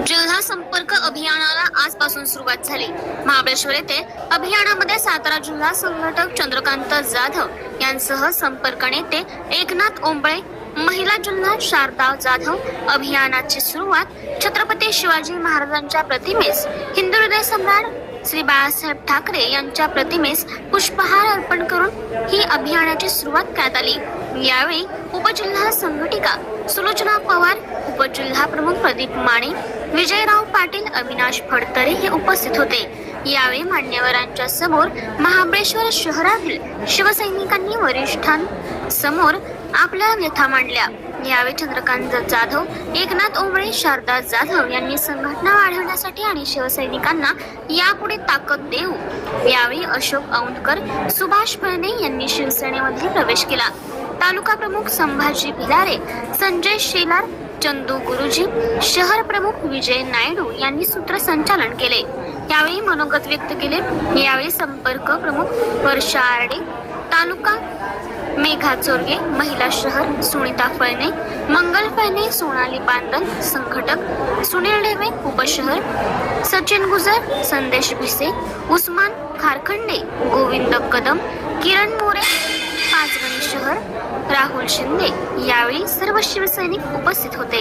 जिल्हा संपर्क अभियानाला आजपासून सुरुवात झाली। महाबळेश्वर येथे अभियानामध्ये सातारा जिल्हा संघटक चंद्रकांत जाधव यांसह संपर्क नेते एकनाथ ओंबळे, महिला जिल्हा शारदा जाधव। अभियानाची सुरुवात छत्रपती शिवाजी महाराजांच्या प्रतिमेस, हिंदू हृदय सम्राट श्री बाळासाहेब ठाकरे यांच्या प्रतिमेस पुष्पहार अर्पण करून ही अभियानाची सुरुवात करण्यात आली। यावेळी उपजिल्हा संघटिका सुलोचना पवार, उपजिल्हा प्रमुख प्रदीप माने, विजयराव पाटील, अविनाश फडतरे हे उपस्थित होते। यावेळी मान्यवरांच्या समोर महाबळेश्वर शहरातील शिवसैनिकांनी वरिष्ठांसमोर आपल्या व्यथा मांडल्या। यावेळी चंद्रकांत जाधव, एकनाथ ओंबळे, शारदा जाधव यांनी संघटना वाढवण्यासाठी आणि शिवसैनिकांना यापुढे ताकद देऊ। यावेळी अशोक औंधकर, सुभाष फळणे यांनी शिवसेनेमध्ये प्रवेश केला। तालुका प्रमुख संभाजी भिलारे, संजय शेलार, चंदू गुरुजी, शहर प्रमुख विजय नायडू यांनी सूत्रसंचालन केले। यावेळी मनोगत व्यक्त केले। यावेळी संपर्क प्रमुख वर्षा आरडे, तालुका मेघा चोरगे, महिला शहर सुनीता फळणे, मंगल फळणे, सोनाली बांदल, संघटक सुनील ढेवे, उपशहर सचिन गुजर, संदेश भिसे, उस्मान खारखंडे, गोविंद कदम, किरण मोरे, पाचगणी शहर, राहुल शिंदे। यावेळी सर्व शिवसैनिक उपस्थित होते।